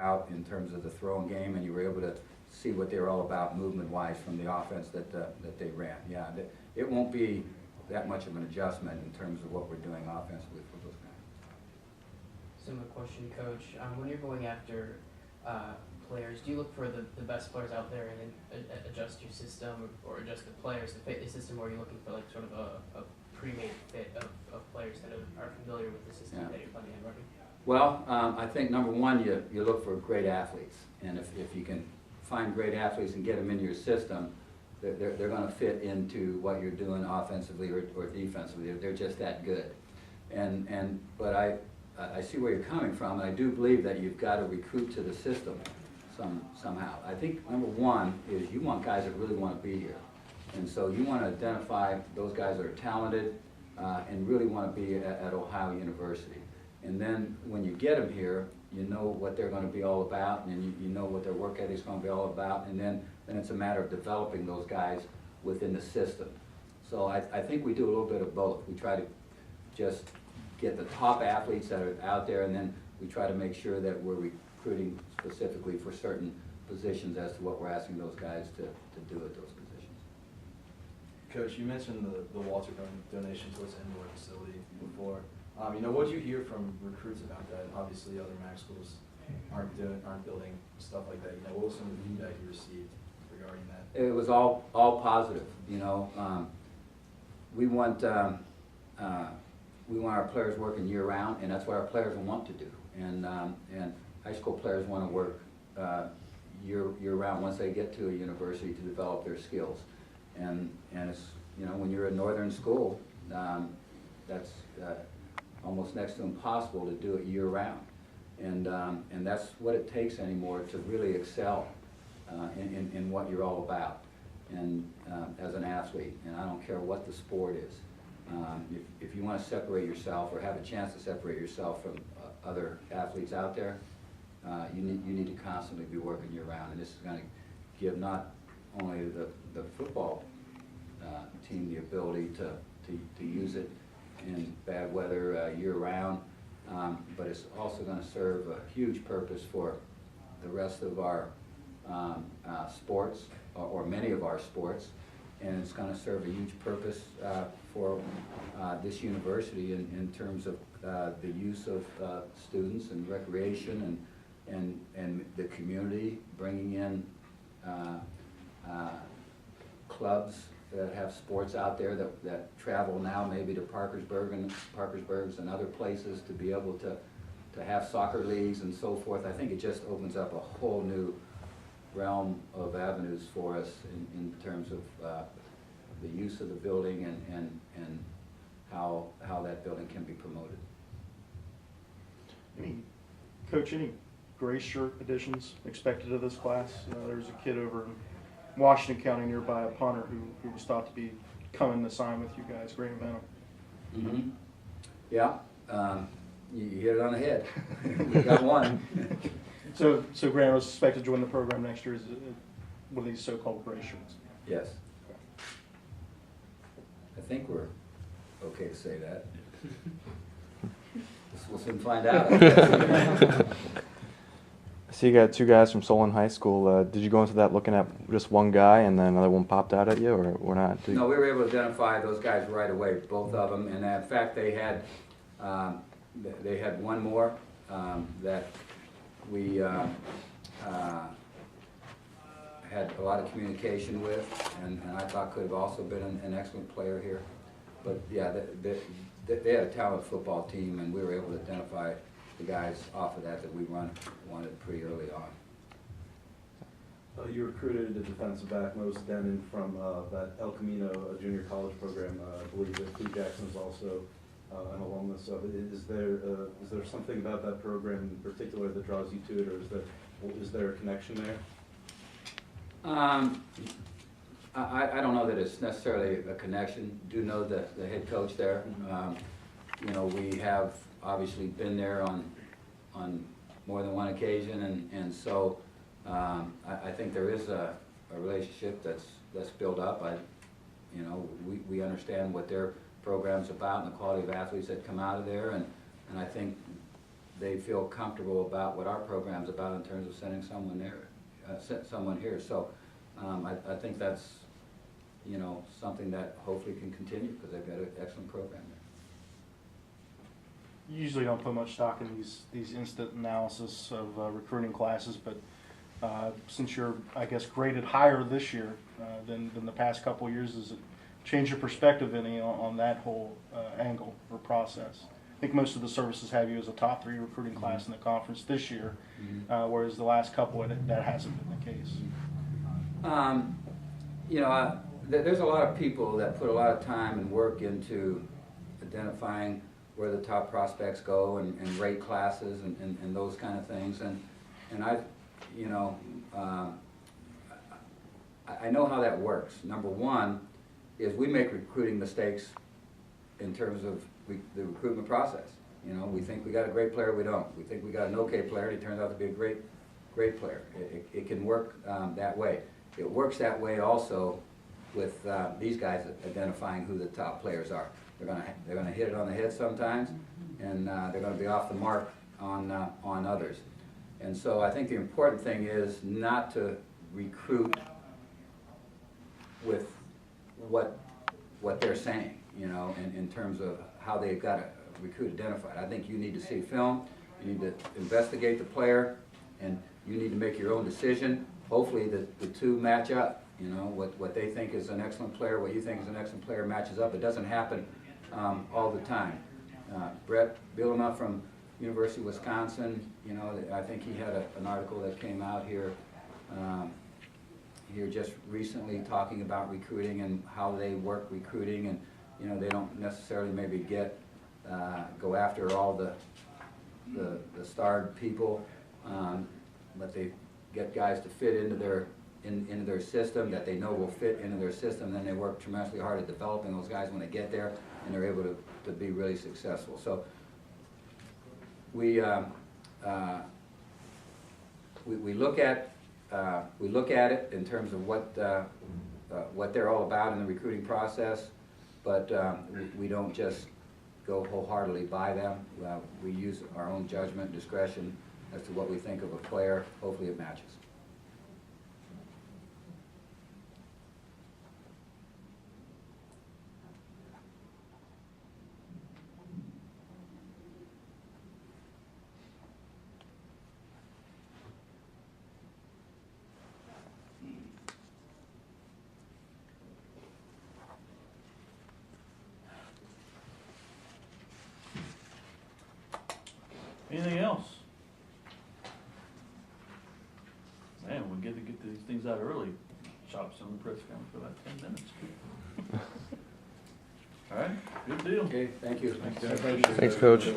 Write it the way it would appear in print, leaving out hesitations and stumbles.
out in terms of the throwing game, and you were able to see what they were all about movement-wise from the offense that they ran. Yeah, it won't be that much of an adjustment in terms of what we're doing offensively for those guys. Similar question, Coach. When you're going after players, do you look for the best players out there and then adjust your system or adjust the players to fit the system, or are you looking for like sort of a pre-made fit of players that are familiar with the system that you're planning on running? Well, I think number one, you look for great athletes, and if you can find great athletes and get them into your system, they're going to fit into what you're doing offensively or defensively. They're just that good. But I see where you're coming from, and I do believe that you've got to recruit to the system somehow. I think number one is you want guys that really want to be here, and so you want to identify those guys that are talented and really want to be at Ohio University. And then when you get them here, you know what they're going to be all about, and you know what their work ethic is going to be all about, and then it's a matter of developing those guys within the system. So I think we do a little bit of both. We try to just get the top athletes that are out there, and then we try to make sure that we're recruiting specifically for certain positions as to what we're asking those guys to do at those positions. Coach, you mentioned the Walter donation to this indoor facility before. What do you hear from recruits about that? Obviously, other MAC schools aren't building stuff like that. What was some of the feedback you received regarding that? It was all positive. We want our players working year round, and that's what our players want to do. And high school players want to work year round once they get to a university to develop their skills. And it's when you're a northern school, that's almost next to impossible to do it year round, and that's what it takes anymore to really excel in what you're all about, and as an athlete. And I don't care what the sport is. If you want to separate yourself or have a chance to separate yourself from other athletes out there, you need to constantly be working year round, and this is going to give not only the football team the ability to use it in bad weather year round, but it's also going to serve a huge purpose for the rest of our sports, or many of our sports, and it's going to serve a huge purpose for this university in terms of the use of students and recreation and the community, bringing in clubs that have sports out there that travel now maybe to Parkersburg and other places to be able to have soccer leagues and so forth. I think it just opens up a whole new realm of avenues for us in terms of the use of the building and how that building can be promoted. Coach, any gray shirt additions expected of this class? There's a kid over in Washington County nearby, a punter who was thought to be coming to sign with you guys, Graham Benham. Mm-hmm. Yeah, you hit it on the head. We got one. So Graham was suspected to join the program next year as one of these so-called gray shirts. Yes. I think we're okay to say that. We'll soon find out. I see you got two guys from Solon High School. Did you go into that looking at just one guy and then another one popped out at you, or not? No, we were able to identify those guys right away, both of them, and in fact they had one more that we had a lot of communication with, and I thought could have also been an excellent player here. But yeah, they had a talented football team, and we were able to identify the guys off of that we wanted pretty early on. You recruited a defensive back, Moses Denon, from that El Camino junior college program. I believe that Cleve Jackson is also an alumnus of it. Is there something about that program in particular that draws you to it, or is there a connection there? I don't know that it's necessarily a connection. Do know the head coach there. We have obviously been there on more than one occasion, and so I think there is a relationship that's built up. We understand what their program's about and the quality of athletes that come out of there, and I think they feel comfortable about what our program's about in terms of sending someone there, someone here. So I think that's, you know, something that hopefully can continue because they've got an excellent program there. Usually don't put much stock in these instant analysis of recruiting classes, but since you're, I guess, graded higher this year than the past couple of years, does it change your perspective any on that whole angle or process? I think most of the services have you as a top 3 recruiting class in the conference this year, whereas the last couple that hasn't been the case. You know, there's a lot of people that put a lot of time and work into identifying where the top prospects go and rate classes and those kind of things. And I, you know, I know how that works. Number one is we make recruiting mistakes in terms of the recruitment process. You know, we think we got a great player, we don't. We think we got an okay player, and he turns out to be a great player. It can work that way. It works that way also with these guys identifying who the top players are. They're gonna hit it on the head sometimes, and they're gonna be off the mark on others. And so I think the important thing is not to recruit with what they're saying, you know, in terms of how they've got a recruit identified. I think you need to see film, you need to investigate the player, and you need to make your own decision. Hopefully the two match up, you know, what they think is an excellent player, what you think is an excellent player matches up. It doesn't happen all the time. Brett Bielema from University of Wisconsin, you know, I think he had an article that came out here just recently talking about recruiting and how they work recruiting, and you know, they don't necessarily maybe go after all the starred people, but they get guys to fit into their system that they know will fit into their system. And then they work tremendously hard at developing those guys when they get there, and they're able to be really successful. So we look at it in terms of what they're all about in the recruiting process, but we don't just go wholeheartedly by them. We use our own judgment and discretion as to what we think of a player. Hopefully it matches. Anything else? Man, we get to get these things out early. Shops on the press conference for about 10 minutes. All right, good deal. Okay, thank you. Thanks, Coach.